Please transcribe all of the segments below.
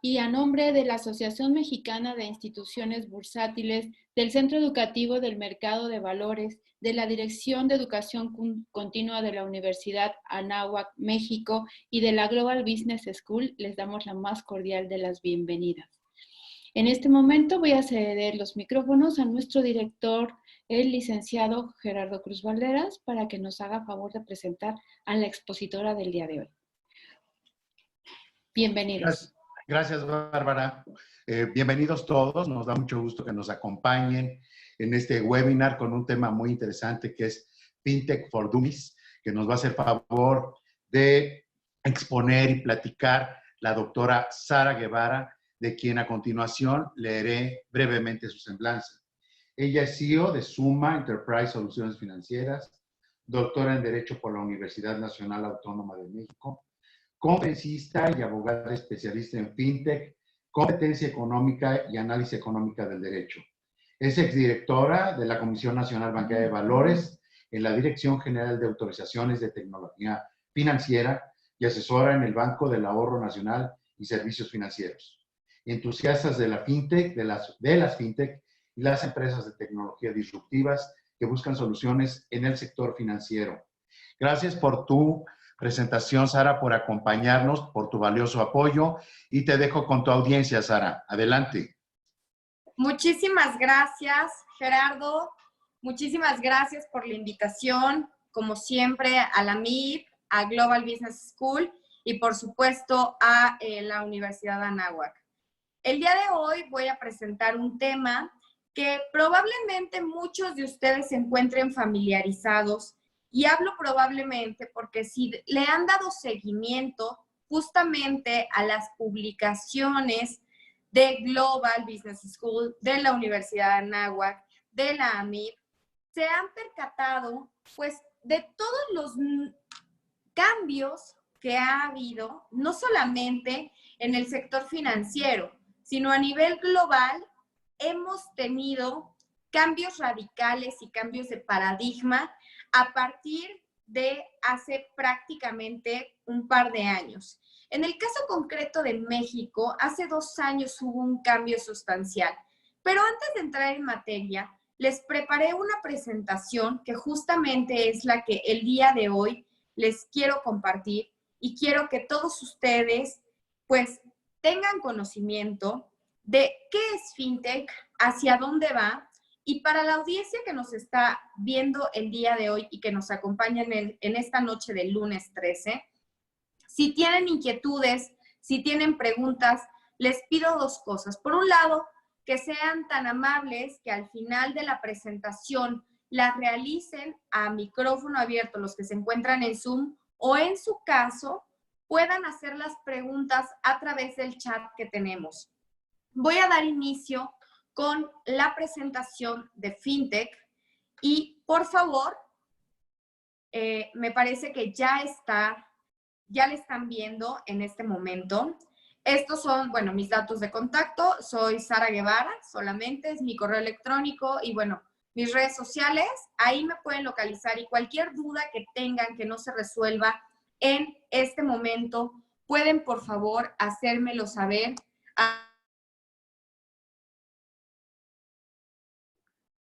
y a nombre de la Asociación Mexicana de Instituciones Bursátiles, del Centro Educativo del Mercado de Valores, de la Dirección de Educación Continua de la Universidad Anáhuac, México, y de la Global Business School, les damos la más cordial de las bienvenidas. En este momento voy a ceder los micrófonos a nuestro director, el licenciado Gerardo Cruz Valderas, para que nos haga favor de presentar a la expositora del día de hoy. Bienvenidos. Gracias, Bárbara. Bienvenidos todos. Nos da mucho gusto que nos acompañen en este webinar con un tema muy interesante que es FinTech for Dummies, que nos va a hacer favor de exponer y platicar la doctora Sara Guevara, de quien a continuación leeré brevemente su semblanza. Ella es CEO de Summa Enterprise Soluciones Financieras, doctora en Derecho por la Universidad Nacional Autónoma de México, conferencista y abogada especialista en FinTech, competencia económica y análisis económica del derecho. Es exdirectora de la Comisión Nacional Bancaria de Valores en la Dirección General de Autorizaciones de Tecnología Financiera y asesora en el Banco del Ahorro Nacional y Servicios Financieros. Entusiastas de la FinTech, de las FinTech y las empresas de tecnología disruptivas que buscan soluciones en el sector financiero. Gracias por tu presentación, Sara, por acompañarnos, por tu valioso apoyo, y te dejo con tu audiencia, Sara. Adelante. Muchísimas gracias, Gerardo. Muchísimas gracias por la invitación, como siempre, a la MIB, a Global Business School y, por supuesto, a la Universidad Anáhuac. El día de hoy voy a presentar un tema que probablemente muchos de ustedes se encuentren familiarizados, y hablo probablemente porque si le han dado seguimiento justamente a las publicaciones de Global Business School, de la Universidad Anáhuac, de la AMIB, se han percatado pues de todos los cambios que ha habido, no solamente en el sector financiero, sino a nivel global. Hemos tenido cambios radicales y cambios de paradigma a partir de hace prácticamente un par de años. En el caso concreto de México, hace 2 años hubo un cambio sustancial. Pero antes de entrar en materia, les preparé una presentación que justamente es la que el día de hoy les quiero compartir, y quiero que todos ustedes pues tengan conocimiento de qué es FinTech, hacia dónde va. Y para la audiencia que nos está viendo el día de hoy y que nos acompaña en esta noche del lunes 13, si tienen inquietudes, si tienen preguntas, les pido 2 cosas. Por un lado, que sean tan amables que al final de la presentación la realicen a micrófono abierto los que se encuentran en Zoom, o en su caso puedan hacer las preguntas a través del chat que tenemos. Voy a dar inicio con la presentación de FinTech y, por favor, me parece que ya le están viendo en este momento. Estos son, bueno, mis datos de contacto. Soy Sara Guevara, solamente es mi correo electrónico, y bueno, mis redes sociales, ahí me pueden localizar, y cualquier duda que tengan que no se resuelva en este momento, pueden por favor hacérmelo saber.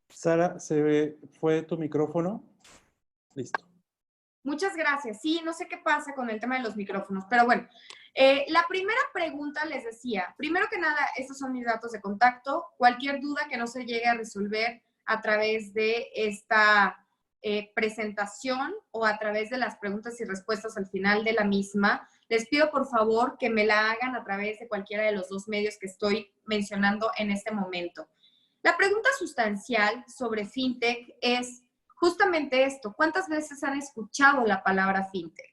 Sara, ¿se fue tu micrófono? Listo. Muchas gracias. Sí, no sé qué pasa con el tema de los micrófonos, pero bueno. La primera pregunta les decía, primero que nada, estos son mis datos de contacto. Cualquier duda que no se llegue a resolver a través de esta presentación o a través de las preguntas y respuestas al final de la misma, les pido por favor que me la hagan a través de cualquiera de los 2 medios que estoy mencionando en este momento. La pregunta sustancial sobre FinTech es justamente esto: ¿cuántas veces han escuchado la palabra FinTech?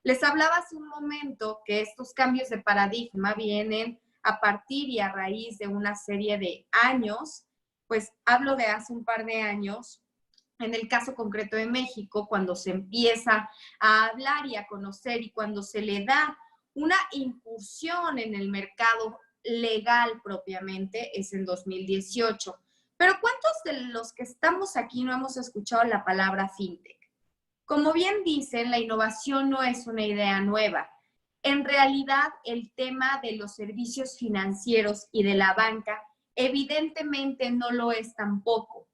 Les hablaba hace un momento que estos cambios de paradigma vienen a partir y a raíz de una serie de años, pues hablo de hace un par de años, en el caso concreto de México, cuando se empieza a hablar y a conocer, y cuando se le da una incursión en el mercado legal propiamente, es en 2018. Pero ¿cuántos de los que estamos aquí no hemos escuchado la palabra FinTech? Como bien dicen, la innovación no es una idea nueva. en realidad el tema de los servicios financieros y de la banca evidentemente no lo es tampoco.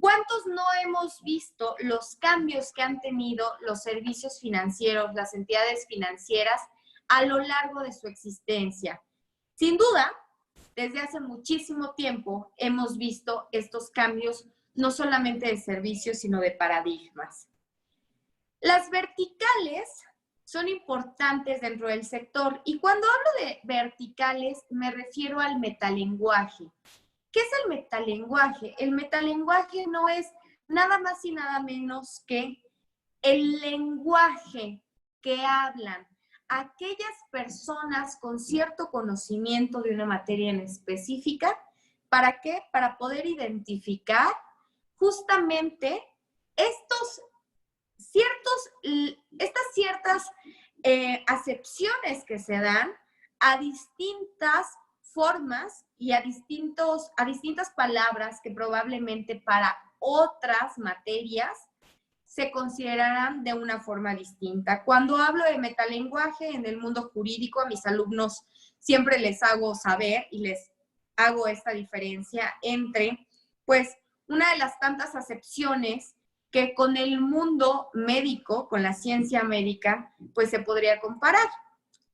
¿Cuántos no hemos visto los cambios que han tenido los servicios financieros, las entidades financieras a lo largo de su existencia? Sin duda, desde hace muchísimo tiempo hemos visto estos cambios no solamente de servicios, sino de paradigmas. Las verticales son importantes dentro del sector y cuando hablo de verticales me refiero al metalenguaje. ¿Qué es el metalenguaje? El metalenguaje no es nada más y nada menos que el lenguaje que hablan aquellas personas con cierto conocimiento de una materia en específica. ¿Para qué? Para poder identificar justamente estas ciertas acepciones que se dan a distintas formas y a distintas palabras que probablemente para otras materias se considerarán de una forma distinta. Cuando hablo de metalenguaje en el mundo jurídico, a mis alumnos siempre les hago saber y les hago esta diferencia entre, pues, una de las tantas acepciones que con el mundo médico, con la ciencia médica, pues se podría comparar.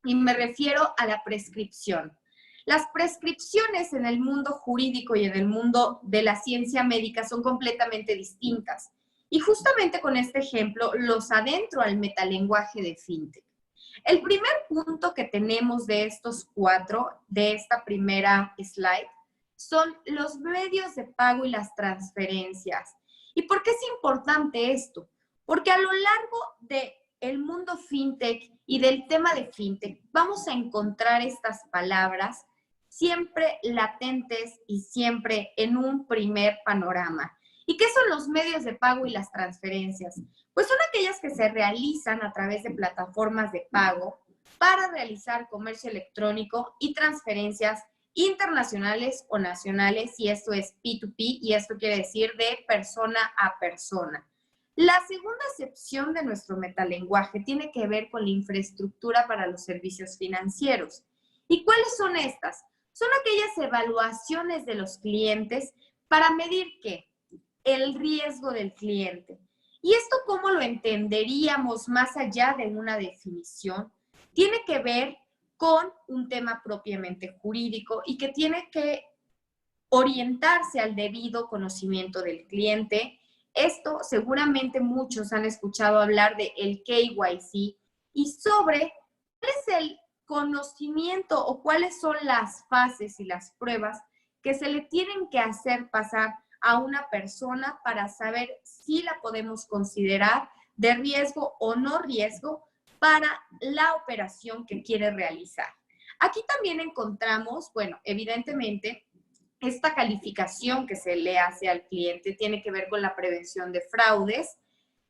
Y me refiero a la prescripción. Las prescripciones en el mundo jurídico y en el mundo de la ciencia médica son completamente distintas. Y justamente con este ejemplo los adentro al metalenguaje de FinTech. El primer punto que tenemos de estos 4, de esta primera slide, son los medios de pago y las transferencias. ¿Y por qué es importante esto? Porque a lo largo del mundo FinTech y del tema de FinTech vamos a encontrar estas palabras siempre latentes y siempre en un primer panorama. ¿Y qué son los medios de pago y las transferencias? Pues son aquellas que se realizan a través de plataformas de pago para realizar comercio electrónico y transferencias internacionales o nacionales, y esto es P2P, y esto quiere decir de persona a persona. La segunda acepción de nuestro metalenguaje tiene que ver con la infraestructura para los servicios financieros. ¿Y cuáles son estas? Son aquellas evaluaciones de los clientes para medir ¿qué? El riesgo del cliente. ¿Y esto cómo lo entenderíamos más allá de una definición? Tiene que ver con un tema propiamente jurídico y que tiene que orientarse al debido conocimiento del cliente. Esto seguramente muchos han escuchado hablar de el KYC y sobre cuál es el conocimiento o cuáles son las fases y las pruebas que se le tienen que hacer pasar a una persona para saber si la podemos considerar de riesgo o no riesgo para la operación que quiere realizar. Aquí también encontramos, bueno, evidentemente, esta calificación que se le hace al cliente tiene que ver con la prevención de fraudes.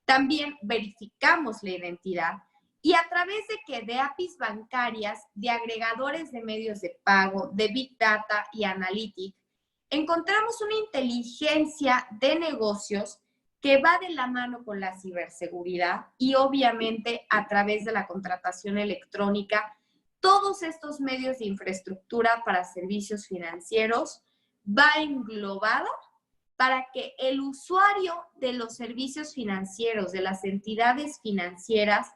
También verificamos la identidad y a través de APIs bancarias, de agregadores de medios de pago, de Big Data y Analytics, encontramos una inteligencia de negocios que va de la mano con la ciberseguridad y obviamente a través de la contratación electrónica, todos estos medios de infraestructura para servicios financieros va englobado para que el usuario de los servicios financieros, de las entidades financieras,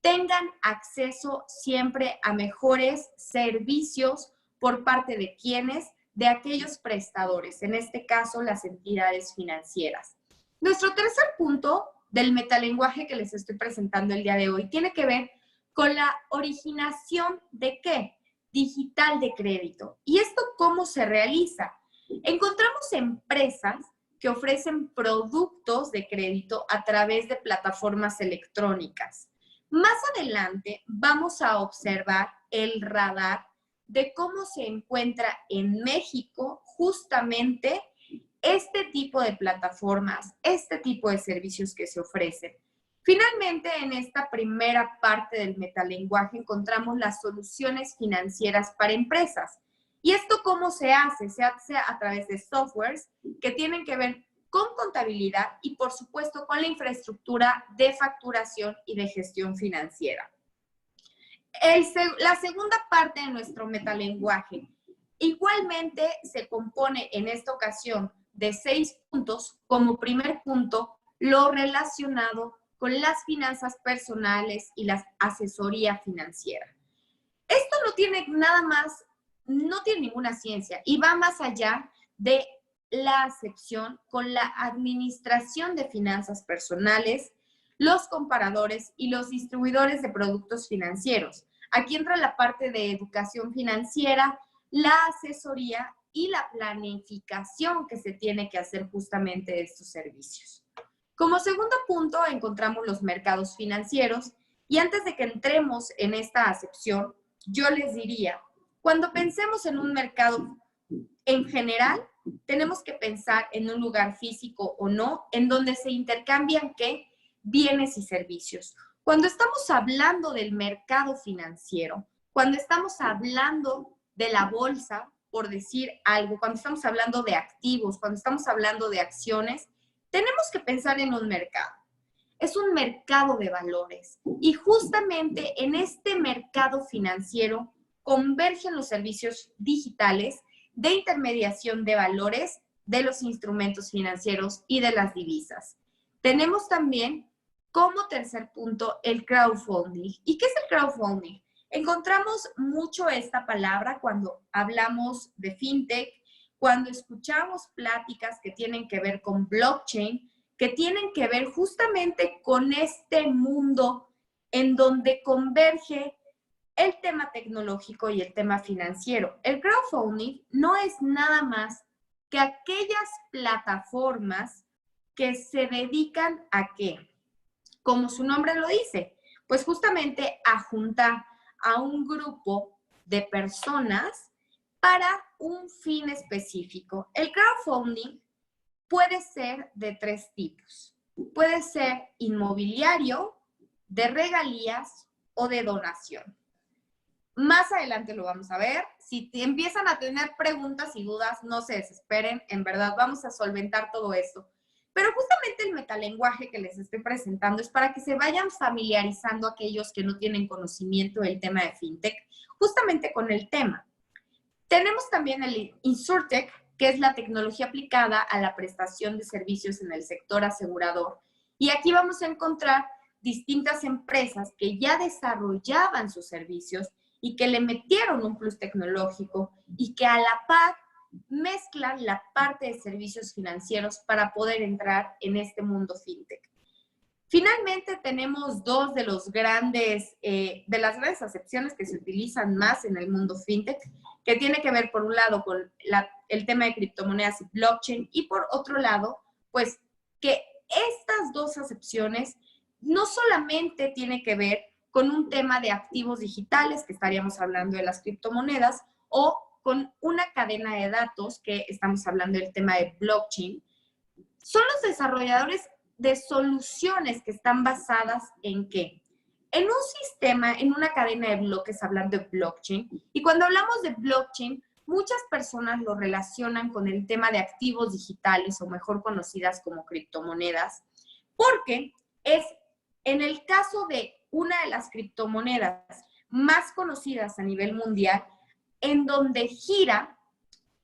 tengan acceso siempre a mejores servicios por parte de quienes, de aquellos prestadores, en este caso las entidades financieras. Nuestro tercer punto del metalenguaje que les estoy presentando el día de hoy tiene que ver con la originación de ¿qué? Digital de crédito. ¿Y esto cómo se realiza? Encontramos empresas que ofrecen productos de crédito a través de plataformas electrónicas. Más adelante vamos a observar el radar de cómo se encuentra en México justamente este tipo de plataformas, este tipo de servicios que se ofrecen. Finalmente, en esta primera parte del metalenguaje encontramos las soluciones financieras para empresas. ¿Y esto cómo se hace? Se hace a través de softwares que tienen que ver con contabilidad y, por supuesto, con la infraestructura de facturación y de gestión financiera. La segunda parte de nuestro metalenguaje igualmente se compone en esta ocasión de 6 puntos. Como primer punto, lo relacionado con las finanzas personales y la asesoría financiera. Esto no tiene nada más, no tiene ninguna ciencia y va más allá de la acepción con la administración de finanzas personales, los comparadores y los distribuidores de productos financieros. Aquí entra la parte de educación financiera, la asesoría y la planificación que se tiene que hacer justamente de estos servicios. Como segundo punto encontramos los mercados financieros y antes de que entremos en esta acepción, yo les diría, cuando pensemos en un mercado en general, tenemos que pensar en un lugar físico o no, en donde se intercambian ¿qué? Bienes y servicios. Cuando estamos hablando del mercado financiero, cuando estamos hablando de la bolsa, por decir algo, cuando estamos hablando de activos, cuando estamos hablando de acciones, tenemos que pensar en un mercado. Es un mercado de valores y justamente en este mercado financiero convergen los servicios digitales de intermediación de valores, de los instrumentos financieros y de las divisas. Tenemos también como tercer punto el crowdfunding. ¿Y qué es el crowdfunding? Encontramos mucho esta palabra cuando hablamos de fintech, cuando escuchamos pláticas que tienen que ver con blockchain, que tienen que ver justamente con este mundo en donde converge el tema tecnológico y el tema financiero. El crowdfunding no es nada más que aquellas plataformas que se dedican a ¿qué? Como su nombre lo dice, pues justamente a juntar a un grupo de personas para un fin específico. El crowdfunding puede ser de 3 tipos. Puede ser inmobiliario, de regalías o de donación. Más adelante lo vamos a ver. Si empiezan a tener preguntas y dudas, no se desesperen. En verdad, vamos a solventar todo esto. Pero justamente el metalenguaje que les estoy presentando es para que se vayan familiarizando aquellos que no tienen conocimiento del tema de fintech, justamente con el tema. Tenemos también el Insurtech, que es la tecnología aplicada a la prestación de servicios en el sector asegurador. Y aquí vamos a encontrar distintas empresas que ya desarrollaban sus servicios y que le metieron un plus tecnológico y que a la par mezclan la parte de servicios financieros para poder entrar en este mundo fintech. Finalmente tenemos dos de las grandes acepciones que se utilizan más en el mundo fintech, que tiene que ver por un lado con el tema de criptomonedas y blockchain y por otro lado, pues que estas dos acepciones no solamente tiene que ver con un tema de activos digitales, que estaríamos hablando de las criptomonedas, o con una cadena de datos, que estamos hablando del tema de blockchain. Son los desarrolladores de soluciones que están basadas en ¿qué? En un sistema, en una cadena de bloques, hablando de blockchain. Y cuando hablamos de blockchain, muchas personas lo relacionan con el tema de activos digitales, o mejor conocidas como criptomonedas, porque es en el caso de una de las criptomonedas más conocidas a nivel mundial, en donde gira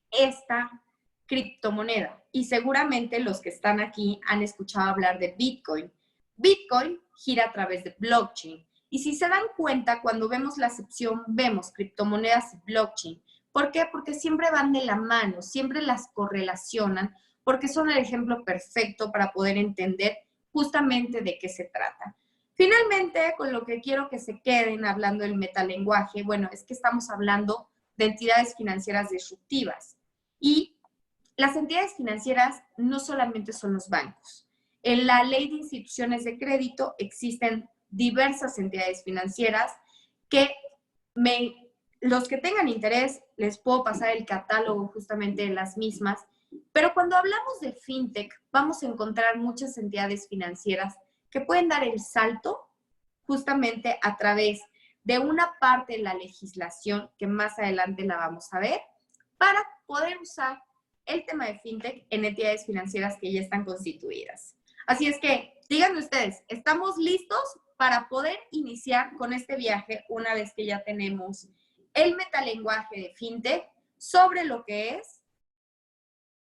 esta criptomoneda. Y seguramente los que están aquí han escuchado hablar de Bitcoin. Bitcoin gira a través de blockchain. Y si se dan cuenta, cuando vemos la acepción, vemos criptomonedas y blockchain. ¿Por qué? Porque siempre van de la mano, siempre las correlacionan, porque son el ejemplo perfecto para poder entender justamente de qué se trata. Finalmente, con lo que quiero que se queden hablando del metalenguaje, bueno, es que estamos hablando de entidades financieras disruptivas. Y las entidades financieras no solamente son los bancos. En la ley de instituciones de crédito existen diversas entidades financieras que los que tengan interés les puedo pasar el catálogo justamente de las mismas. Pero cuando hablamos de fintech, vamos a encontrar muchas entidades financieras que pueden dar el salto justamente a través de una parte de la legislación, que más adelante la vamos a ver, para poder usar el tema de fintech en entidades financieras que ya están constituidas. Así es que, díganme ustedes, ¿estamos listos para poder iniciar con este viaje una vez que ya tenemos el metalenguaje de FinTech sobre lo que es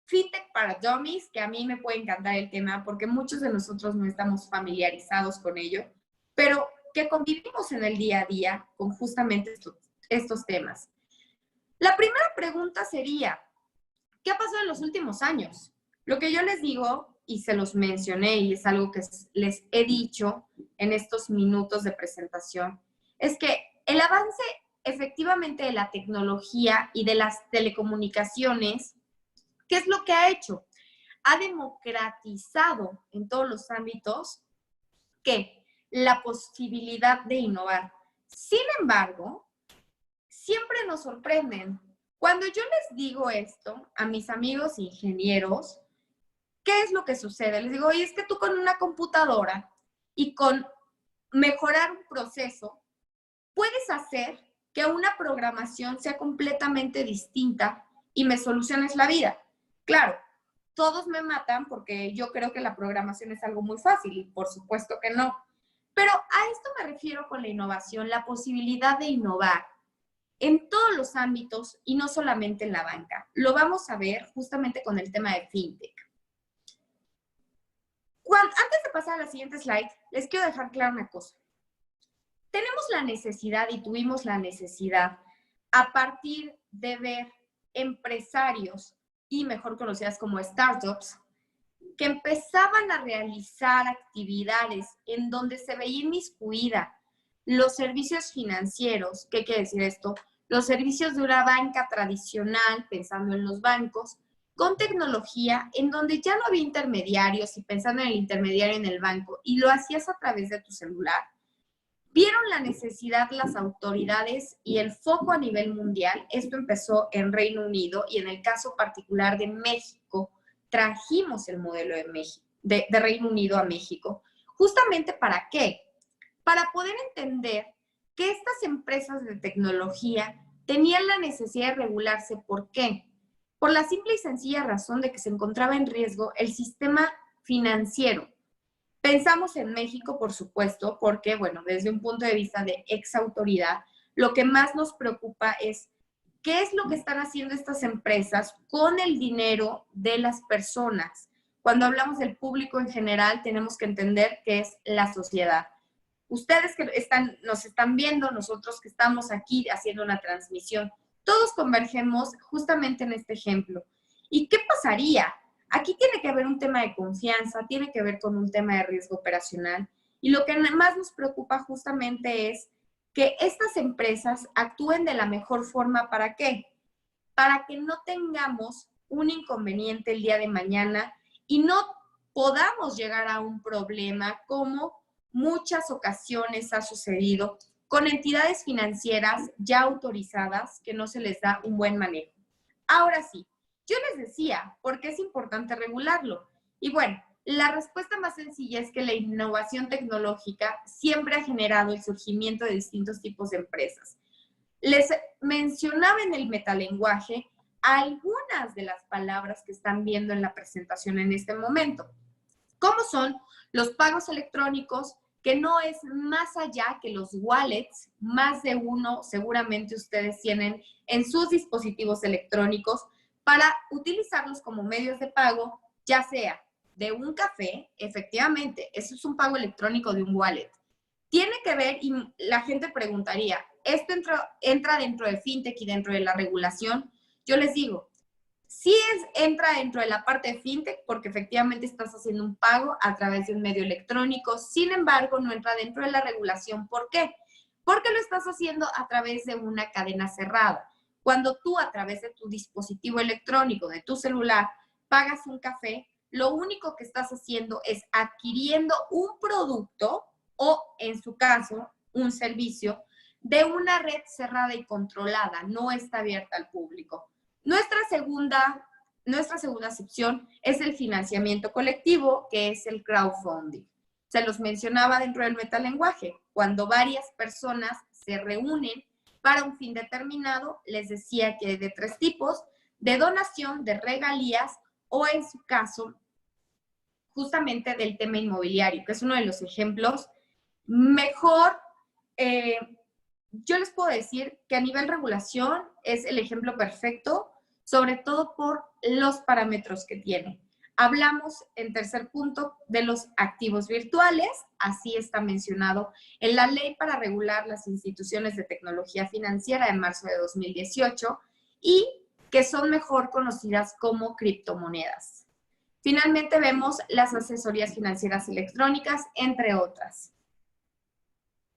FinTech para Dummies, que a mí me puede encantar el tema porque muchos de nosotros no estamos familiarizados con ello, pero que convivimos en el día a día con justamente estos temas. La primera pregunta sería, ¿qué ha pasado en los últimos años? Lo que yo les digo, y se los mencioné, y es algo que les he dicho en estos minutos de presentación, es que el avance efectivamente de la tecnología y de las telecomunicaciones, ¿qué es lo que ha hecho? Ha democratizado en todos los ámbitos que la posibilidad de innovar. Sin embargo, siempre nos sorprenden. Cuando yo les digo esto a mis amigos ingenieros, ¿qué es lo que sucede? Les digo, oye, es que tú con una computadora y con mejorar un proceso, puedes hacer que una programación sea completamente distinta y me soluciones la vida. Claro, todos me matan porque yo creo que la programación es algo muy fácil y por supuesto que no. Pero a esto me refiero con la innovación, la posibilidad de innovar en todos los ámbitos y no solamente en la banca. Lo vamos a ver justamente con el tema de FinTech. Antes de pasar a la siguiente slide, les quiero dejar clara una cosa. Tenemos la necesidad y tuvimos la necesidad a partir de ver empresarios y mejor conocidas como startups que empezaban a realizar actividades en donde se veía inmiscuida los servicios financieros. ¿Qué quiere decir esto? Los servicios de una banca tradicional, pensando en los bancos, con tecnología, en donde ya no había intermediarios y pensando en el intermediario en el banco, y lo hacías a través de tu celular. Vieron la necesidad las autoridades y el foco a nivel mundial. Esto empezó en Reino Unido y en el caso particular de México, trajimos el modelo de Reino Unido a México. ¿Justamente para qué? Para poder entender que estas empresas de tecnología tenían la necesidad de regularse. ¿Por qué? Por la simple y sencilla razón de que se encontraba en riesgo el sistema financiero. Pensamos en México, por supuesto, porque, bueno, desde un punto de vista de exautoridad, lo que más nos preocupa es qué es lo que están haciendo estas empresas con el dinero de las personas. Cuando hablamos del público en general, tenemos que entender qué es la sociedad. Ustedes que nos están viendo, nosotros que estamos aquí haciendo una transmisión, todos convergemos justamente en este ejemplo. ¿Y qué pasaría? Aquí tiene que haber un tema de confianza, tiene que ver con un tema de riesgo operacional. Y lo que más nos preocupa justamente es que estas empresas actúen de la mejor forma. ¿Para qué? Para que no tengamos un inconveniente el día de mañana y no podamos llegar a un problema como muchas ocasiones ha sucedido con entidades financieras ya autorizadas que no se les da un buen manejo. Ahora sí, yo les decía, ¿por qué es importante regularlo? Y bueno, la respuesta más sencilla es que la innovación tecnológica siempre ha generado el surgimiento de distintos tipos de empresas. Les mencionaba en el metalenguaje algunas de las palabras que están viendo en la presentación en este momento, como son los pagos electrónicos, que no es más allá que los wallets. Más de uno seguramente ustedes tienen en sus dispositivos electrónicos para utilizarlos como medios de pago, ya sea de un café. Efectivamente, eso es un pago electrónico de un wallet. Tiene que ver, y la gente preguntaría, ¿esto entra dentro de FinTech y dentro de la regulación? Yo les digo, sí entra dentro de la parte de FinTech porque efectivamente estás haciendo un pago a través de un medio electrónico. Sin embargo, no entra dentro de la regulación. ¿Por qué? Porque lo estás haciendo a través de una cadena cerrada. Cuando tú a través de tu dispositivo electrónico, de tu celular, pagas un café, lo único que estás haciendo es adquiriendo un producto o, en su caso, un servicio de una red cerrada y controlada. No está abierta al público. Nuestra segunda sección es el financiamiento colectivo, que es el crowdfunding. Se los mencionaba dentro del metalenguaje. Cuando varias personas se reúnen para un fin determinado, les decía que hay de 3 tipos: de donación, de regalías o, en su caso, justamente del tema inmobiliario, que es uno de los ejemplos mejor, yo les puedo decir que a nivel regulación es el ejemplo perfecto, sobre todo por los parámetros que tiene. Hablamos en tercer punto de los activos virtuales, así está mencionado en la Ley para regular las instituciones de tecnología financiera de marzo de 2018 y que son mejor conocidas como criptomonedas. Finalmente vemos las asesorías financieras electrónicas, entre otras.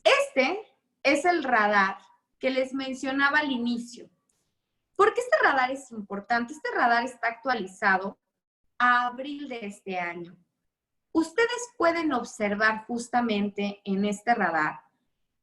Este es el radar que les mencionaba al inicio. ¿Por qué este radar es importante? Este radar está actualizado a abril de este año. Ustedes pueden observar justamente en este radar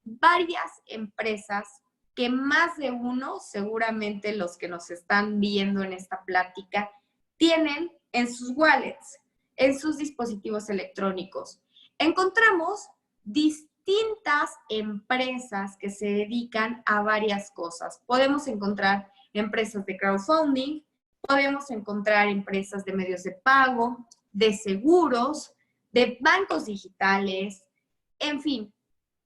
varias empresas que más de uno, seguramente los que nos están viendo en esta plática, tienen en sus wallets, en sus dispositivos electrónicos. Encontramos distintas empresas que se dedican a varias cosas. Podemos encontrar empresas de crowdfunding, podemos encontrar empresas de medios de pago, de seguros, de bancos digitales, en fin,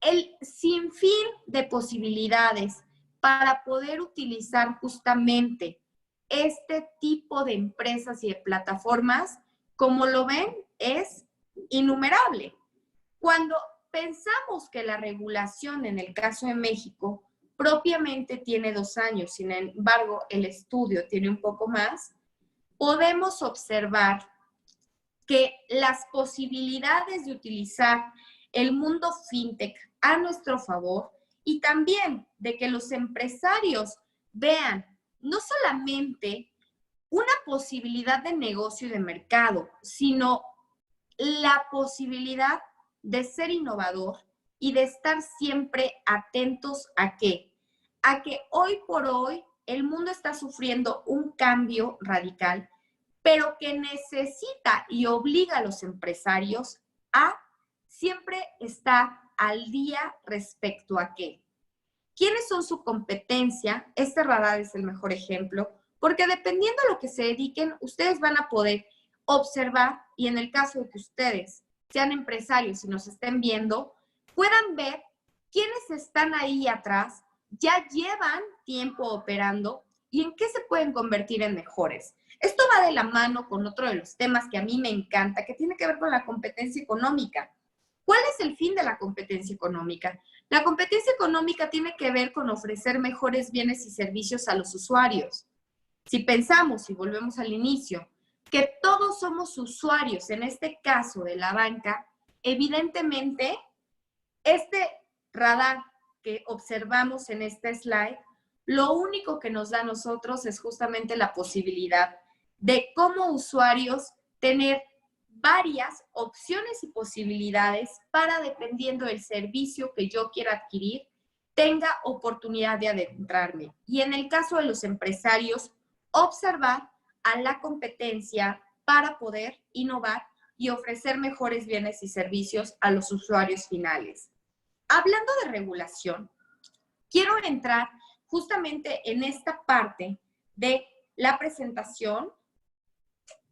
el sinfín de posibilidades para poder utilizar justamente este tipo de empresas y de plataformas, como lo ven, es innumerable. Cuando pensamos que la regulación en el caso de México propiamente tiene 2 años, sin embargo, el estudio tiene un poco más, podemos observar que las posibilidades de utilizar el mundo fintech a nuestro favor y también de que los empresarios vean no solamente una posibilidad de negocio y de mercado, sino la posibilidad de ser innovador y de estar siempre atentos a qué. A que hoy por hoy el mundo está sufriendo un cambio radical, pero que necesita y obliga a los empresarios a siempre estar al día respecto a qué. ¿Quiénes son su competencia? Este radar es el mejor ejemplo, porque dependiendo a lo que se dediquen, ustedes van a poder observar, y en el caso de que ustedes sean empresarios y nos estén viendo, puedan ver quiénes están ahí atrás, ya llevan tiempo operando y en qué se pueden convertir en mejores. Esto va de la mano con otro de los temas que a mí me encanta, que tiene que ver con la competencia económica. ¿Cuál es el fin de la competencia económica? La competencia económica tiene que ver con ofrecer mejores bienes y servicios a los usuarios. Si pensamos, y volvemos al inicio, que todos somos usuarios, en este caso de la banca, evidentemente, este radar que observamos en este slide, lo único que nos da a nosotros es justamente la posibilidad de como usuarios tener varias opciones y posibilidades para, dependiendo del servicio que yo quiera adquirir, tenga oportunidad de adentrarme. Y en el caso de los empresarios, observar a la competencia para poder innovar y ofrecer mejores bienes y servicios a los usuarios finales. Hablando de regulación, quiero entrar justamente en esta parte de la presentación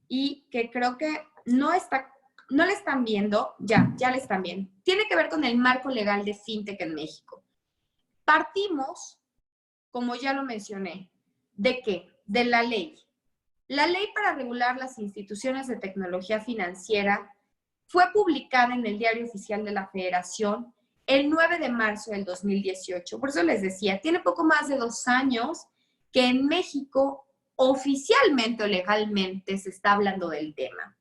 y que creo que no la están viendo, ya la están viendo. Tiene que ver con el marco legal de fintech en México. Partimos, como ya lo mencioné, ¿de qué? De la ley. La ley para regular las instituciones de tecnología financiera fue publicada en el Diario Oficial de la Federación el 9 de marzo del 2018. Por eso les decía, tiene poco más de 2 años que en México oficialmente o legalmente se está hablando del tema.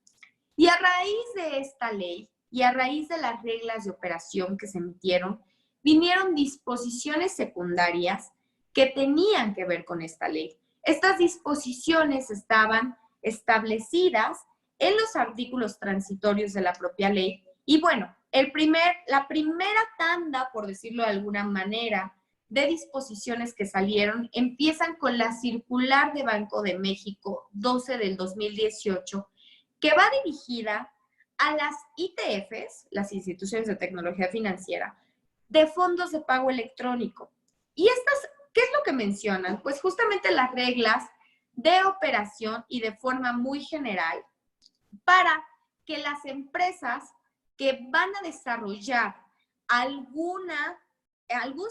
Y a raíz de esta ley y a raíz de las reglas de operación que se emitieron, vinieron disposiciones secundarias que tenían que ver con esta ley. Estas disposiciones estaban establecidas en los artículos transitorios de la propia ley. Y bueno, la primera tanda, por decirlo de alguna manera, de disposiciones que salieron, empiezan con la circular de Banco de México 12 del 2018, que va dirigida a las ITFs, las instituciones de tecnología financiera, de fondos de pago electrónico. Y estas, ¿qué es lo que mencionan? Pues justamente las reglas de operación y de forma muy general para que las empresas que van a desarrollar algún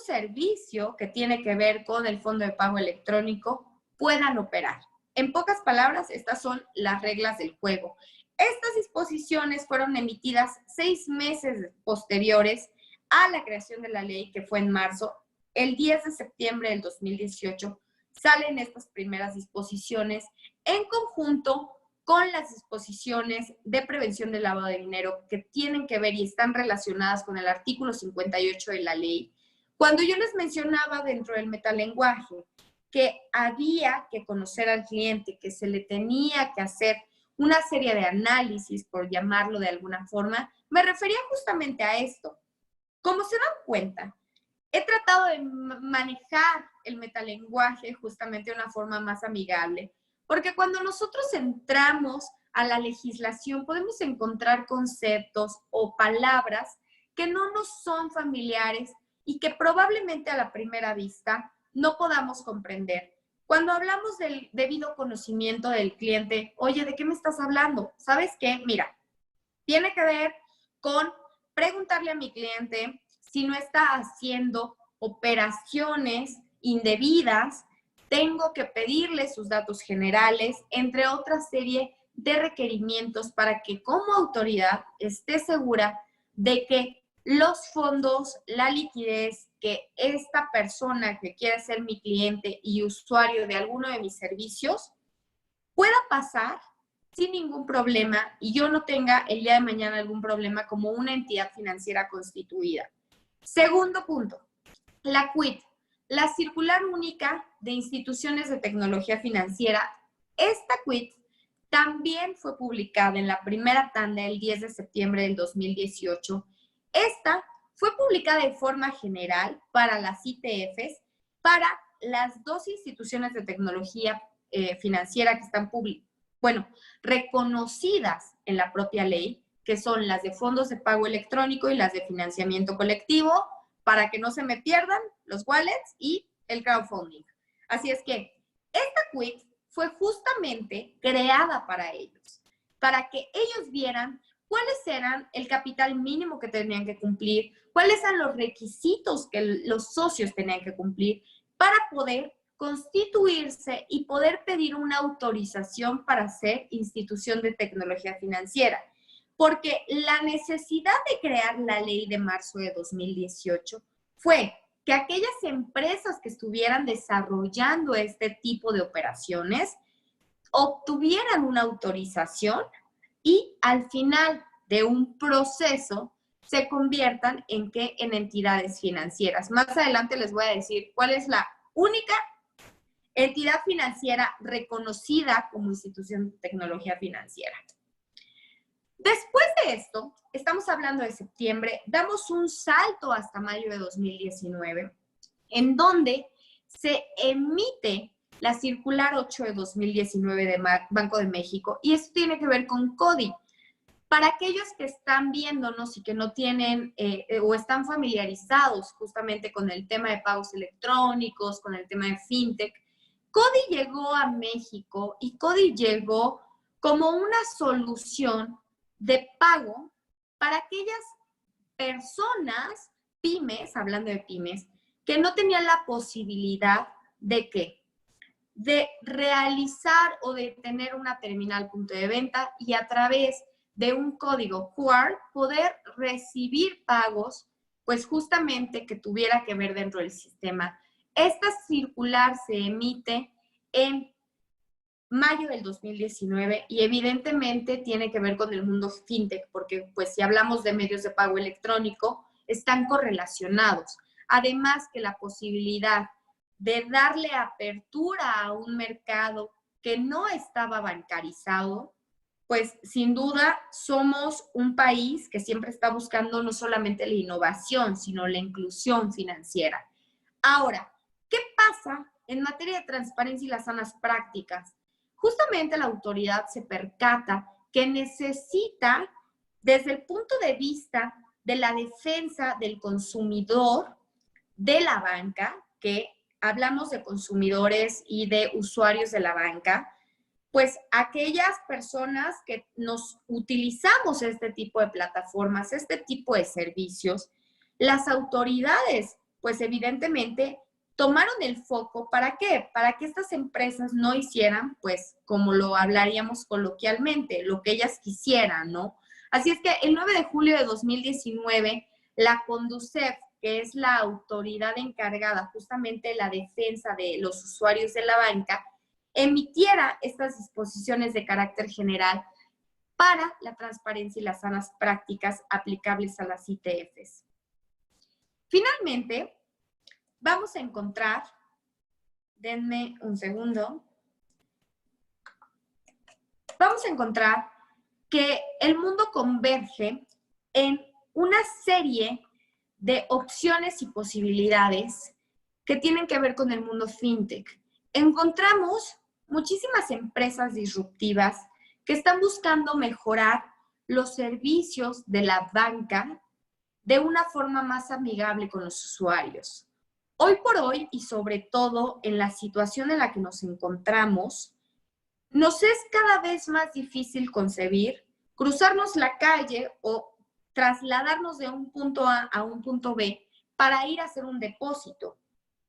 servicio que tiene que ver con el fondo de pago electrónico puedan operar. En pocas palabras, estas son las reglas del juego. Estas disposiciones fueron emitidas 6 meses posteriores a la creación de la ley, que fue en marzo. El 10 de septiembre del 2018 salen estas primeras disposiciones en conjunto con las disposiciones de prevención del lavado de dinero que tienen que ver y están relacionadas con el artículo 58 de la ley. Cuando yo les mencionaba dentro del metalenguaje que había que conocer al cliente, que se le tenía que hacer una serie de análisis, por llamarlo de alguna forma, me refería justamente a esto. Como se dan cuenta, he tratado de manejar el metalenguaje justamente de una forma más amigable, porque cuando nosotros entramos a la legislación podemos encontrar conceptos o palabras que no nos son familiares y que probablemente a la primera vista no podamos comprender. Cuando hablamos del debido conocimiento del cliente, oye, ¿de qué me estás hablando? ¿Sabes qué? Mira, tiene que ver con preguntarle a mi cliente si no está haciendo operaciones indebidas, tengo que pedirle sus datos generales, entre otra serie de requerimientos para que como autoridad esté segura de que los fondos, la liquidez que esta persona que quiere ser mi cliente y usuario de alguno de mis servicios pueda pasar sin ningún problema y yo no tenga el día de mañana algún problema como una entidad financiera constituida. Segundo punto, la CUIT, la Circular Única de Instituciones de Tecnología Financiera. Esta CUIT también fue publicada en la primera tanda el 10 de septiembre del 2018. Esta fue publicada de forma general para las ITFs, para las 2 instituciones de tecnología financiera que están reconocidas en la propia ley, que son las de fondos de pago electrónico y las de financiamiento colectivo, para que no se me pierdan los wallets y el crowdfunding. Así es que esta CUIT fue justamente creada para ellos, para que ellos vieran cuáles eran el capital mínimo que tenían que cumplir, cuáles eran los requisitos que los socios tenían que cumplir para poder constituirse y poder pedir una autorización para ser institución de tecnología financiera. Porque la necesidad de crear la ley de marzo de 2018 fue que aquellas empresas que estuvieran desarrollando este tipo de operaciones obtuvieran una autorización y al final de un proceso se conviertan en entidades financieras. Más adelante les voy a decir cuál es la única entidad financiera reconocida como institución de tecnología financiera. Después de esto, estamos hablando de septiembre, damos un salto hasta mayo de 2019, en donde se emite la Circular 8 de 2019 de Banco de México, y esto tiene que ver con CODI. Para aquellos que están viéndonos y que no tienen o están familiarizados justamente con el tema de pagos electrónicos, con el tema de fintech, CODI llegó a México y CODI llegó como una solución de pago para aquellas personas, pymes, hablando de pymes, que no tenían la posibilidad de ¿qué? De realizar o de tener una terminal punto de venta y a través de un código QR poder recibir pagos, pues justamente que tuviera que ver dentro del sistema. Esta circular se emite en mayo del 2019 y evidentemente tiene que ver con el mundo fintech, porque pues si hablamos de medios de pago electrónico, están correlacionados. Además que la posibilidad de darle apertura a un mercado que no estaba bancarizado, pues sin duda somos un país que siempre está buscando no solamente la innovación, sino la inclusión financiera. Ahora, ¿qué pasa en materia de transparencia y las sanas prácticas? Justamente la autoridad se percata que necesita, desde el punto de vista de la defensa del consumidor, de la banca, que hablamos de consumidores y de usuarios de la banca, pues aquellas personas que nos utilizamos este tipo de plataformas, este tipo de servicios, Las autoridades, pues evidentemente, tomaron el foco. ¿Para qué? Para que estas empresas no hicieran, pues, como lo hablaríamos coloquialmente, lo que ellas quisieran, ¿no? Así es que el 9 de julio de 2019, la Conducef, que es la autoridad encargada justamente de la defensa de los usuarios de la banca, emitiera estas disposiciones de carácter general para la transparencia y las sanas prácticas aplicables a las ITFs. Finalmente, vamos a encontrar, denme un segundo, vamos a encontrar que el mundo converge en una serie de opciones y posibilidades que tienen que ver con el mundo fintech. Encontramos muchísimas empresas disruptivas que están buscando mejorar los servicios de la banca de una forma más amigable con los usuarios. Hoy por hoy, y sobre todo en la situación en la que nos encontramos, nos es cada vez más difícil concebir cruzarnos la calle o trasladarnos de un punto A a un punto B para ir a hacer un depósito.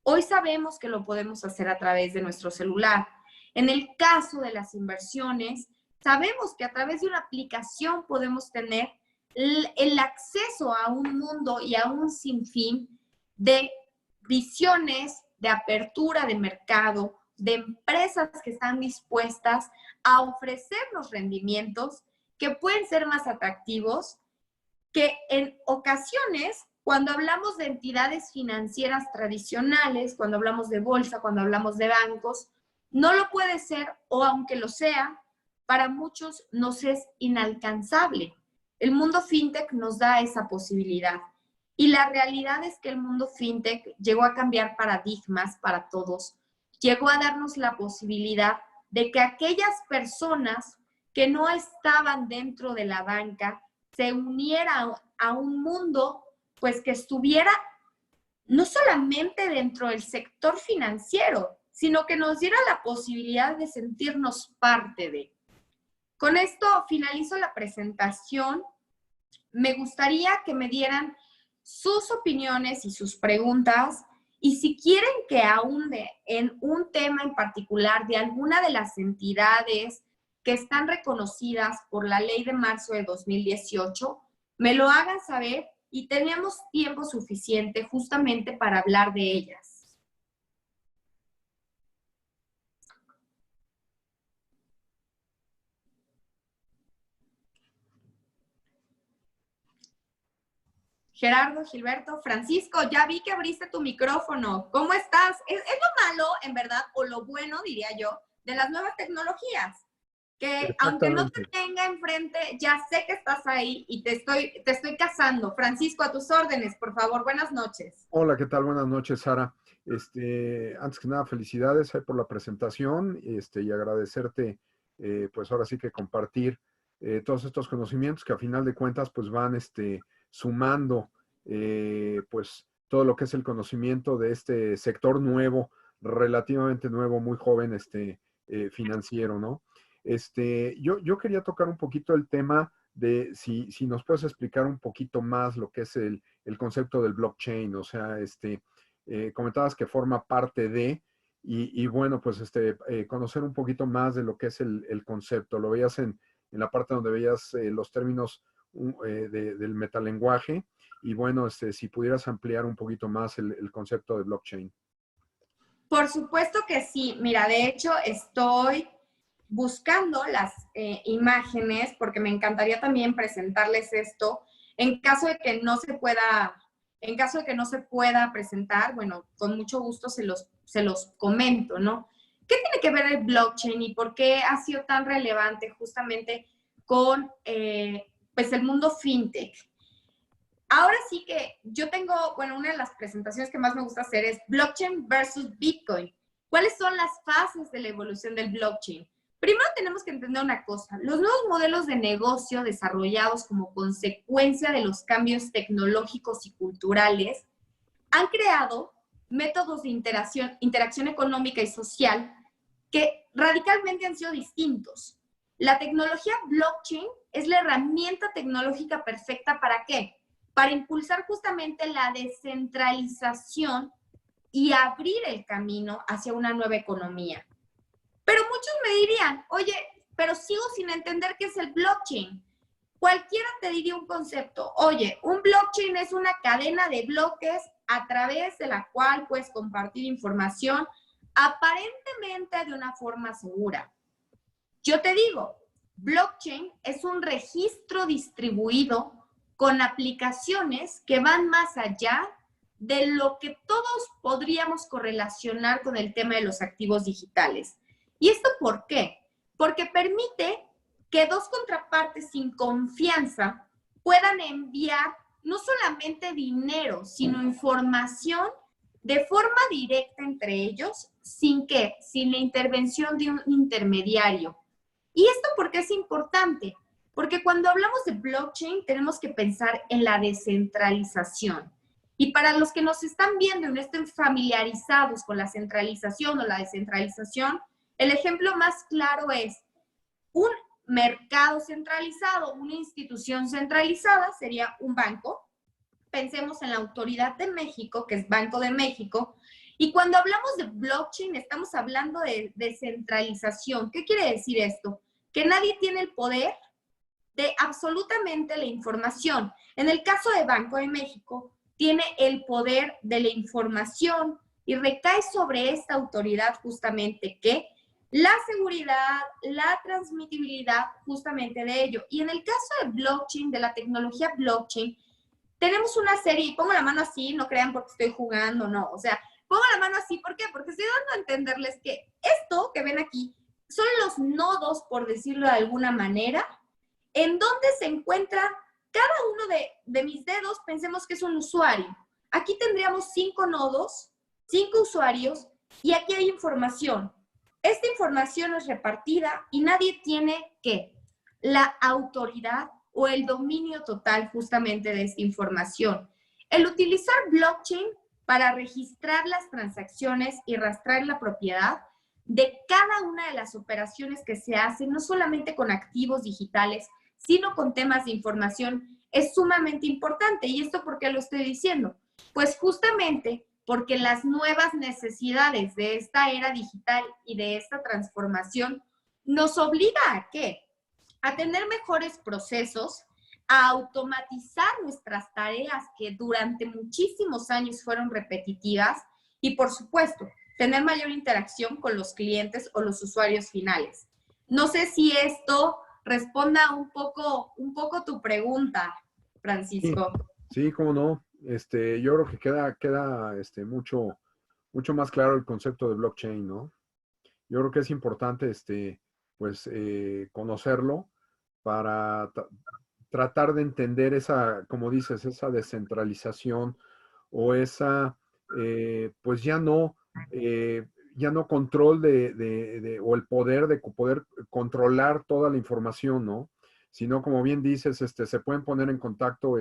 Hoy sabemos que lo podemos hacer a través de nuestro celular. En el caso de las inversiones, sabemos que a través de una aplicación podemos tener el acceso a un mundo y a un sinfín de visiones, de apertura de mercado, de empresas que están dispuestas a ofrecernos rendimientos que pueden ser más atractivos, que en ocasiones, cuando hablamos de entidades financieras tradicionales, cuando hablamos de bolsa, cuando hablamos de bancos, no lo puede ser, o aunque lo sea, para muchos nos es inalcanzable. El mundo fintech nos da esa posibilidad. Y la realidad es que el mundo fintech llegó a cambiar paradigmas para todos. Llegó a darnos la posibilidad de que aquellas personas que no estaban dentro de la banca se unieran a un mundo, pues, que estuviera no solamente dentro del sector financiero, sino que nos diera la posibilidad de sentirnos parte de. Con esto finalizo la presentación. Me gustaría que me dieran sus opiniones y sus preguntas, y si quieren que ahonde en un tema en particular de alguna de las entidades que están reconocidas por la ley de marzo de 2018, me lo hagan saber y tenemos tiempo suficiente justamente para hablar de ellas. Gerardo, Gilberto, Francisco, ya vi que abriste tu micrófono. ¿Cómo estás? Es lo malo, en verdad, o lo bueno, diría yo, de las nuevas tecnologías. Que aunque no te tenga enfrente, ya sé que estás ahí y te estoy cazando. Francisco, a tus órdenes, por favor. Buenas noches. Hola, ¿qué tal? Buenas noches, Sara. Antes que nada, felicidades por la presentación y agradecerte, pues ahora sí que compartir todos estos conocimientos que a final de cuentas pues van sumando pues todo lo que es el conocimiento de este sector nuevo, relativamente nuevo, muy joven, financiero, ¿no? Yo quería tocar un poquito el tema de si nos puedes explicar un poquito más lo que es el concepto del blockchain, o sea, comentabas que forma parte de, y bueno, pues conocer un poquito más de lo que es el concepto. Lo veías en la parte donde veías los términos del metalenguaje, y bueno, si pudieras ampliar un poquito más el concepto de blockchain. Por supuesto que sí. Mira, de hecho, estoy buscando las imágenes porque me encantaría también presentarles esto. En caso de que no se pueda presentar, bueno, con mucho gusto se los comento, ¿no? ¿Qué tiene que ver el blockchain y por qué ha sido tan relevante justamente con pues el mundo fintech? Ahora sí que yo tengo, bueno, una de las presentaciones que más me gusta hacer es blockchain versus Bitcoin. ¿Cuáles son las fases de la evolución del blockchain? Primero tenemos que entender una cosa. Los nuevos modelos de negocio desarrollados como consecuencia de los cambios tecnológicos y culturales han creado métodos de interacción económica y social que radicalmente han sido distintos. La tecnología blockchain es la herramienta tecnológica perfecta ¿para qué? para impulsar justamente la descentralización y abrir el camino hacia una nueva economía. Pero muchos me dirían, oye, pero sigo sin entender qué es el blockchain. Cualquiera te diría un concepto. Oye, un blockchain es una cadena de bloques a través de la cual puedes compartir información aparentemente de una forma segura. Yo te digo, blockchain es un registro distribuido con aplicaciones que van más allá de lo que todos podríamos correlacionar con el tema de los activos digitales. ¿Y esto por qué? Porque permite que dos contrapartes sin confianza puedan enviar no solamente dinero, sino información de forma directa entre ellos, sin la intervención de un intermediario. ¿Y esto por qué es importante? Porque cuando hablamos de blockchain tenemos que pensar en la descentralización. Y para los que nos están viendo y no estén familiarizados con la centralización o la descentralización, el ejemplo más claro es un mercado centralizado, una institución centralizada sería un banco. Pensemos en la Autoridad de México, que es Banco de México. Y cuando hablamos de blockchain, estamos hablando de descentralización. ¿Qué quiere decir esto? Que nadie tiene el poder de absolutamente la información. En el caso de Banco de México, tiene el poder de la información y recae sobre esta autoridad justamente que la seguridad, la transmitibilidad justamente de ello. Y en el caso de blockchain, de la tecnología blockchain, tenemos una serie, y pongo la mano así, no crean porque estoy jugando, no, o sea, pongo la mano así, ¿por qué? Porque estoy dando a entenderles que esto que ven aquí son los nodos, por decirlo de alguna manera, en donde se encuentra cada uno de mis dedos. Pensemos que es un usuario. Aquí tendríamos 5 nodos, 5 usuarios, y aquí hay información. Esta información es repartida y nadie tiene, ¿qué? La autoridad o el dominio total justamente de esta información. El utilizar blockchain para registrar las transacciones y rastrear la propiedad de cada una de las operaciones que se hacen, no solamente con activos digitales, sino con temas de información, es sumamente importante. ¿Y esto por qué lo estoy diciendo? Pues justamente porque las nuevas necesidades de esta era digital y de esta transformación nos obliga ¿a qué? A tener mejores procesos, a automatizar nuestras tareas que durante muchísimos años fueron repetitivas y, por supuesto, tener mayor interacción con los clientes o los usuarios finales. No sé si esto responda un poco tu pregunta, Francisco. Sí, cómo no. Yo creo que queda mucho más claro el concepto de blockchain, ¿no? Yo creo que es importante, pues, conocerlo para tratar de entender esa, como dices, esa descentralización o esa, pues ya no control o el poder de poder controlar toda la información, ¿no? Sino, como bien dices, se pueden poner en contacto,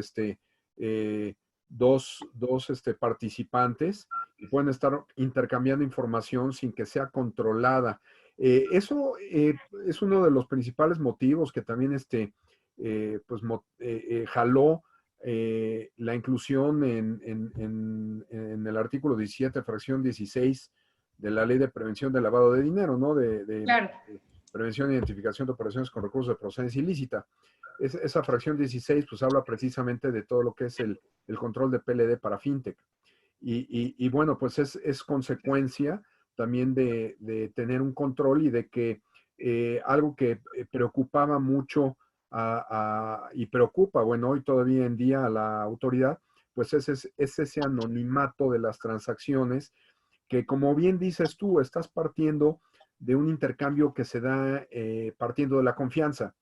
dos participantes y pueden estar intercambiando información sin que sea controlada. Eso es uno de los principales motivos que también pues, jaló la inclusión en el artículo 17, fracción 16 de la Ley de Prevención del Lavado de Dinero, ¿no? Claro. Prevención e identificación de operaciones con recursos de procedencia ilícita. Esa fracción 16 pues habla precisamente de todo lo que es el control de PLD para FinTech. Y bueno, pues es consecuencia también de tener un control y de que algo que preocupaba mucho y preocupa, bueno, hoy todavía en día a la autoridad, pues es ese anonimato de las transacciones que, como bien dices tú, estás partiendo de un intercambio que se da partiendo de la confianza.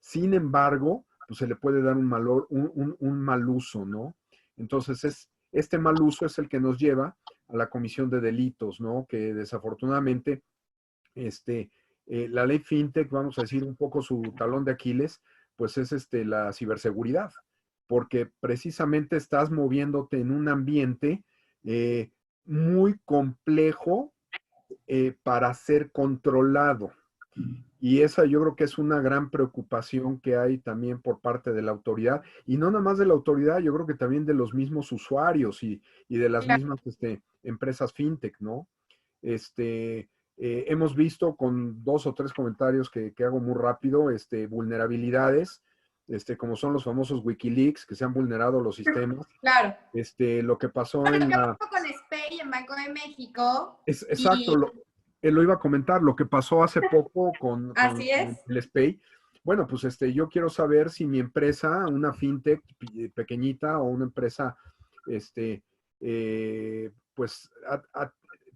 Sin embargo, pues se le puede dar un mal uso, ¿no? Entonces, este mal uso es el que nos lleva a la comisión de delitos, ¿no? Que desafortunadamente, la ley FinTech, vamos a decir un poco su talón de Aquiles, pues es la ciberseguridad, porque precisamente estás moviéndote en un ambiente muy complejo para ser controlado. Y esa yo creo que es una gran preocupación que hay también por parte de la autoridad, y no nada más de la autoridad, yo creo que también de los mismos usuarios y de las Claro. mismas empresas fintech, ¿no? Hemos visto con 2 o 3 comentarios que hago muy rápido, vulnerabilidades, como son los famosos Wikileaks, que se han vulnerado los sistemas, Claro. lo que pasó Lo en que la... pasó con SPEI en Banco de México. Exacto, Y lo iba a comentar, lo que pasó hace poco así es. el SPEI. Bueno, pues yo quiero saber si mi empresa, una fintech pequeñita o una empresa, pues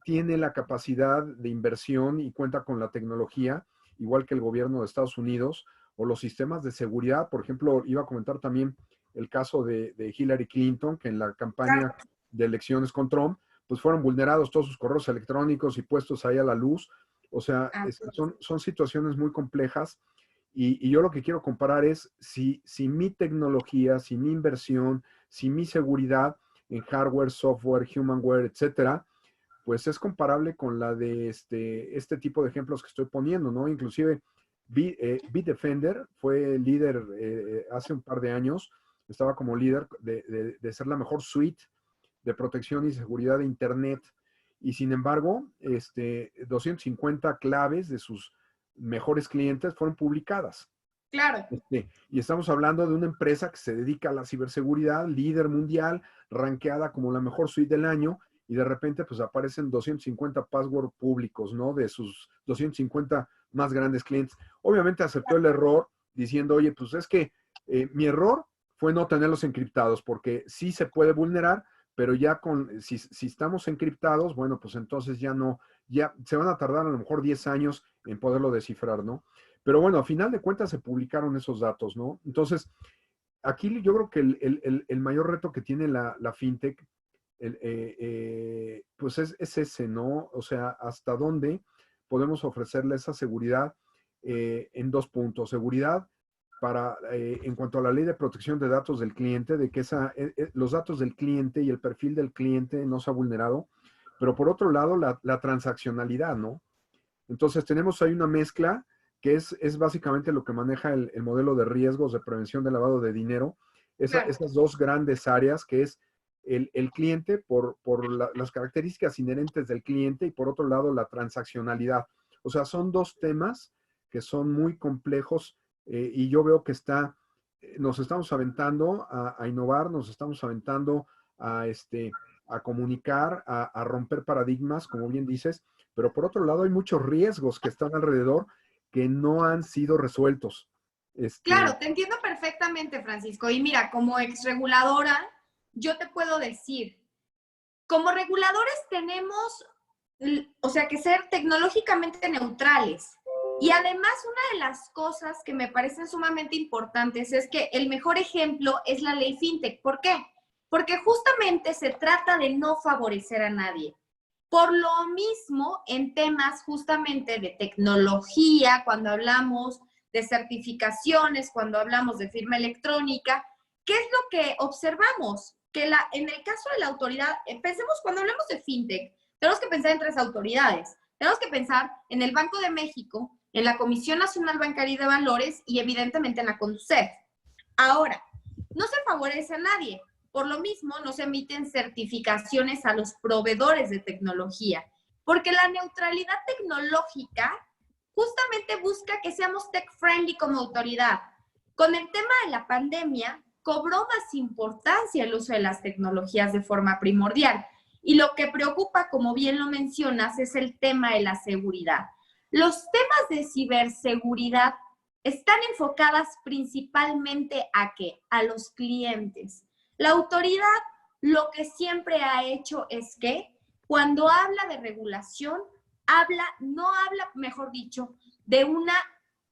tiene la capacidad de inversión y cuenta con la tecnología, igual que el gobierno de Estados Unidos, o los sistemas de seguridad. Por ejemplo, iba a comentar también el caso de Hillary Clinton, que en la campaña de elecciones con Trump, pues fueron vulnerados todos sus correos electrónicos y puestos ahí a la luz. O sea, son situaciones muy complejas, y yo lo que quiero comparar es si mi tecnología, si mi inversión, si mi seguridad en hardware, software, humanware, etcétera, pues es comparable con la de este tipo de ejemplos que estoy poniendo, ¿no? Inclusive Bitdefender fue líder hace un par de años, estaba como líder de ser la mejor suite de protección y seguridad de Internet, y sin embargo, 250 claves de sus mejores clientes fueron publicadas. Claro. Y estamos hablando de una empresa que se dedica a la ciberseguridad, líder mundial, rankeada como la mejor suite del año, y de repente pues aparecen 250 password públicos, ¿no? De sus 250 más grandes clientes. Obviamente aceptó el error diciendo, oye, pues es que mi error fue no tenerlos encriptados, porque sí se puede vulnerar, pero ya si estamos encriptados, bueno, pues entonces ya se van a tardar a lo mejor 10 años en poderlo descifrar, ¿no? Pero bueno, a final de cuentas se publicaron esos datos, ¿no? Entonces, aquí yo creo que el mayor reto que tiene la fintech, pues es ese, ¿no? O sea, hasta dónde podemos ofrecerle esa seguridad en 2 puntos. Seguridad en cuanto a la ley de protección de datos del cliente, de que los datos del cliente y el perfil del cliente no se ha vulnerado, pero por otro lado, la transaccionalidad, ¿no? Entonces, tenemos ahí una mezcla que es básicamente lo que maneja el modelo de riesgos de prevención de lavado de dinero. Esas 2 grandes áreas, que es el cliente por las características inherentes del cliente, y por otro lado la transaccionalidad. O sea, son 2 temas que son muy complejos, y yo veo que nos estamos aventando a innovar, nos estamos aventando a comunicar, a romper paradigmas, como bien dices, pero por otro lado hay muchos riesgos que están alrededor que no han sido resueltos. Claro, te entiendo perfectamente, Francisco. Y mira, como exreguladora, yo te puedo decir, como reguladores tenemos, o sea, que ser tecnológicamente neutrales. Y además, una de las cosas que me parecen sumamente importantes es que el mejor ejemplo es la ley FinTech. ¿Por qué? Porque justamente se trata de no favorecer a nadie. Por lo mismo, en temas justamente de tecnología, cuando hablamos de certificaciones, cuando hablamos de firma electrónica, ¿qué es lo que observamos? Que en el caso de la autoridad, pensemos cuando hablamos de fintech, tenemos que pensar en 3 autoridades. Tenemos que pensar en el Banco de México, en la Comisión Nacional Bancaria y de Valores y evidentemente en la CONDUCEF. Ahora, no se favorece a nadie. Por lo mismo, no se emiten certificaciones a los proveedores de tecnología, porque la neutralidad tecnológica justamente busca que seamos tech-friendly como autoridad. Con el tema de la pandemia, cobró más importancia el uso de las tecnologías de forma primordial. Y lo que preocupa, como bien lo mencionas, es el tema de la seguridad. Los temas de ciberseguridad están enfocadas principalmente ¿a qué? A los clientes. La autoridad lo que siempre ha hecho es que cuando habla de regulación, no habla, mejor dicho, de una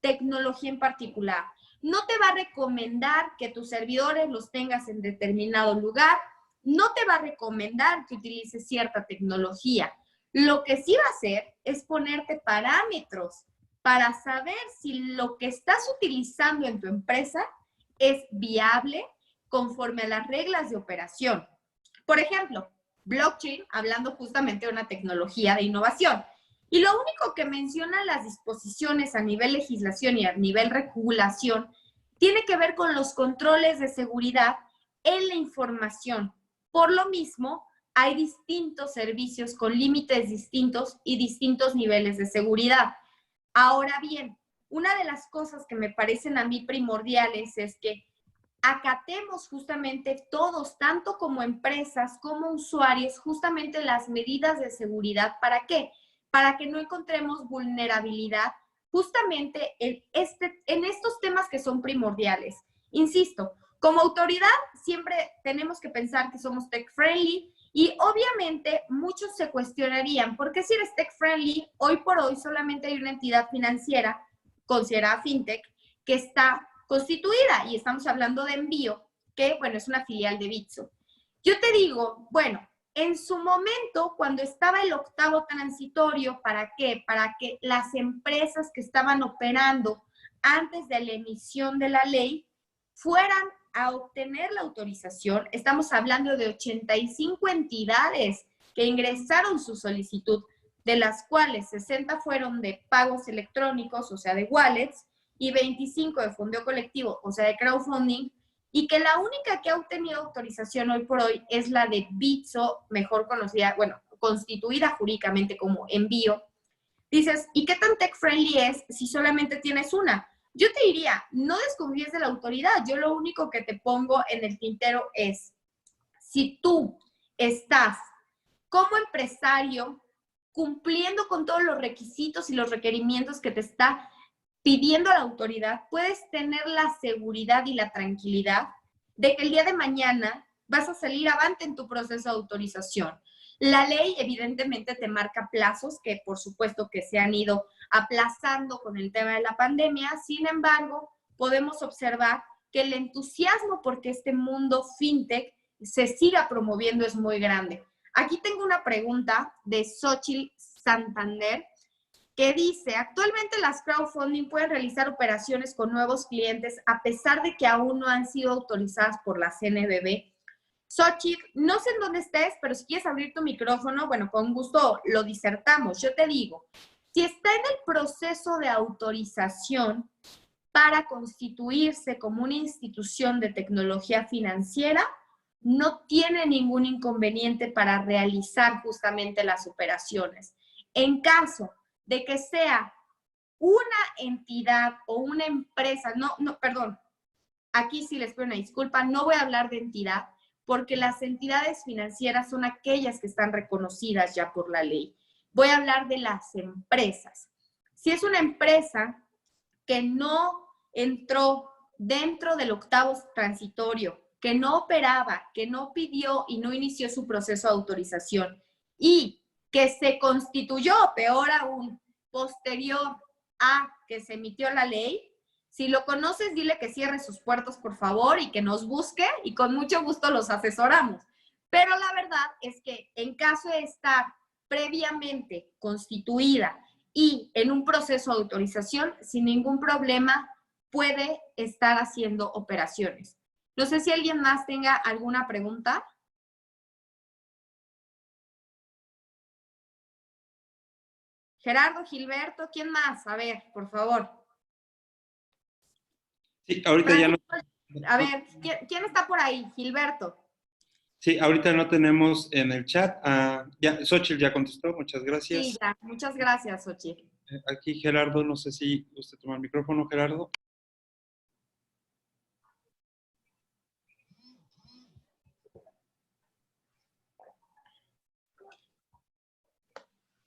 tecnología en particular. No te va a recomendar que tus servidores los tengas en determinado lugar, no te va a recomendar que utilices cierta tecnología. Lo que sí va a hacer es ponerte parámetros para saber si lo que estás utilizando en tu empresa es viable conforme a las reglas de operación. Por ejemplo, blockchain, hablando justamente de una tecnología de innovación. Y lo único que mencionan las disposiciones a nivel legislación y a nivel regulación tiene que ver con los controles de seguridad en la información. Por lo mismo, hay distintos servicios con límites distintos y distintos niveles de seguridad. Ahora bien, una de las cosas que me parecen a mí primordiales es que acatemos justamente todos, tanto como empresas como usuarios, justamente las medidas de seguridad. ¿Para qué? Para que no encontremos vulnerabilidad justamente en estos temas que son primordiales. Insisto, como autoridad siempre tenemos que pensar que somos tech friendly y obviamente muchos se cuestionarían, ¿por qué si eres tech friendly, hoy por hoy solamente hay una entidad financiera considerada fintech que está constituida? Y estamos hablando de Envío, que bueno, es una filial de Bitso. Yo te digo, bueno, en su momento, cuando estaba el octavo transitorio, ¿para qué? Para que las empresas que estaban operando antes de la emisión de la ley fueran a obtener la autorización. Estamos hablando de 85 entidades que ingresaron su solicitud, de las cuales 60 fueron de pagos electrónicos, o sea, de wallets, y 25 de fondeo colectivo, o sea, de crowdfunding, y que la única que ha obtenido autorización hoy por hoy es la de Bitso, mejor conocida, bueno, constituida jurídicamente como Envío. Dices, ¿y qué tan tech friendly es si solamente tienes una? Yo te diría, no desconfíes de la autoridad. Yo lo único que te pongo en el tintero es, si tú estás como empresario cumpliendo con todos los requisitos y los requerimientos que te está pidiendo la autoridad, puedes tener la seguridad y la tranquilidad de que el día de mañana vas a salir avante en tu proceso de autorización. La ley evidentemente te marca plazos que por supuesto que se han ido aplazando con el tema de la pandemia. Sin embargo, podemos observar que el entusiasmo porque este mundo fintech se siga promoviendo es muy grande. Aquí tengo una pregunta de Xochitl Santander, que dice, actualmente las crowdfunding pueden realizar operaciones con nuevos clientes a pesar de que aún no han sido autorizadas por la CNBV. Xochitl, no sé en dónde estés, pero si quieres abrir tu micrófono, bueno, con gusto lo disertamos. Yo te digo, si está en el proceso de autorización para constituirse como una institución de tecnología financiera, no tiene ningún inconveniente para realizar justamente las operaciones. En caso de que sea una entidad o una empresa, perdón, aquí sí les pido una disculpa, no voy a hablar de entidad, porque las entidades financieras son aquellas que están reconocidas ya por la ley. Voy a hablar de las empresas. Si es una empresa que no entró dentro del octavo transitorio, que no operaba, que no pidió y no inició su proceso de autorización y que se constituyó, peor aún, posterior a que se emitió la ley, si lo conoces, dile que cierre sus puertos, por favor, y que nos busque, y con mucho gusto los asesoramos. Pero la verdad es que en caso de estar previamente constituida y en un proceso de autorización, sin ningún problema, puede estar haciendo operaciones. No sé si alguien más tenga alguna pregunta. Gerardo, Gilberto, ¿quién más? A ver, por favor. Sí, ahorita ya no. A ver, ¿quién está por ahí? Gilberto. Sí, ahorita no tenemos en el chat. Ya, Xochitl ya contestó, muchas gracias. Sí, ya, muchas gracias, Xochitl. Aquí Gerardo, no sé si usted toma el micrófono, Gerardo.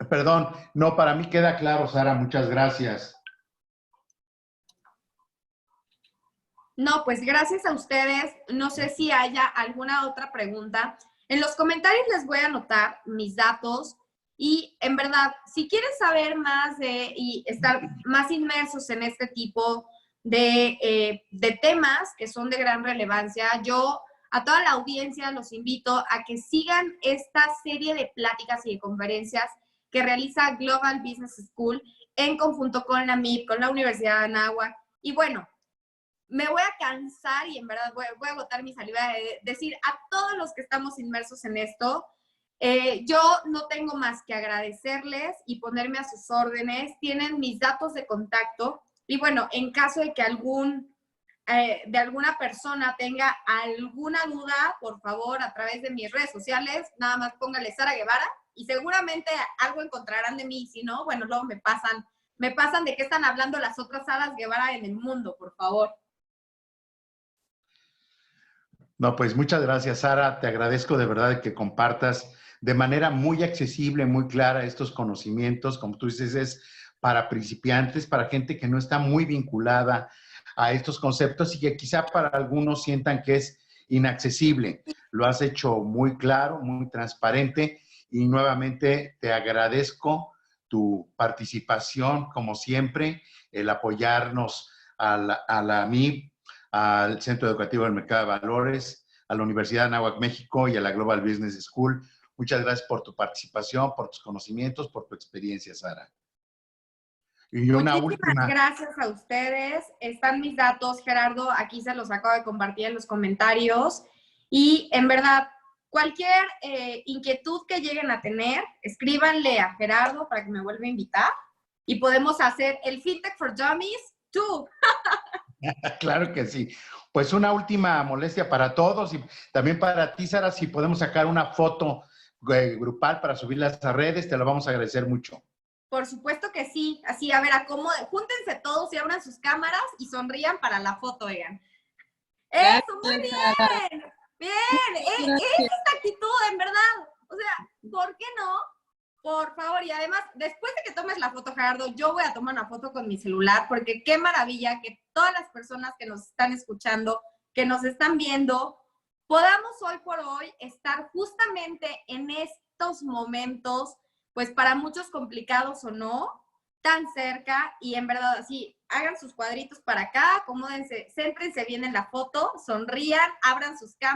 Perdón, no, para mí queda claro, Sara, muchas gracias. No, pues gracias a ustedes. No sé si haya alguna otra pregunta. En los comentarios les voy a anotar mis datos y en verdad, si quieren saber más y estar más inmersos en este tipo de temas que son de gran relevancia, yo a toda la audiencia los invito a que sigan esta serie de pláticas y de conferencias que realiza Global Business School en conjunto con la MIP, con la Universidad de Anáhuac. Y bueno, me voy a cansar y en verdad voy a botar mi saliva de decir a todos los que estamos inmersos en esto, Yo no tengo más que agradecerles y ponerme a sus órdenes. Tienen mis datos de contacto y bueno, en caso de que de alguna persona tenga alguna duda, por favor, a través de mis redes sociales, nada más póngale Sara Guevara y seguramente algo encontrarán de mí. Si no, bueno, luego me pasan de qué están hablando las otras Saras Guevara en el mundo, por favor. No, pues muchas gracias, Sara. Te agradezco de verdad que compartas de manera muy accesible, muy clara estos conocimientos. Como tú dices, es para principiantes, para gente que no está muy vinculada a estos conceptos y que quizá para algunos sientan que es inaccesible. Lo has hecho muy claro, muy transparente y nuevamente te agradezco tu participación, como siempre, el apoyarnos a la MIB, al Centro Educativo del Mercado de Valores, a la Universidad de Anáhuac, México y a la Global Business School. Muchas gracias por tu participación, por tus conocimientos, por tu experiencia, Sara. Y una última. Gracias a ustedes. Están mis datos, Gerardo. Aquí se los acabo de compartir en los comentarios. Y en verdad, cualquier inquietud que lleguen a tener, escríbanle a Gerardo para que me vuelva a invitar. Y podemos hacer el FinTech for Dummies 2. Claro que sí. Pues una última molestia para todos y también para ti, Sara, si podemos sacar una foto grupal para subirlas a redes, te lo vamos a agradecer mucho. Por supuesto que sí. Así, a ver, júntense todos y abran sus cámaras y sonrían para la foto, oigan. ¡Eso! ¡Muy bien! ¡Bien! Es esta actitud, en verdad. O sea, ¿por qué no? Por favor, y además, después de que tomes la foto, Gerardo, yo voy a tomar una foto con mi celular, porque qué maravilla que todas las personas que nos están escuchando, que nos están viendo, podamos hoy por hoy estar justamente en estos momentos, pues para muchos complicados o no, tan cerca, y en verdad así, hagan sus cuadritos para acá, acomódense, céntrense bien en la foto, sonrían, abran sus cámaras.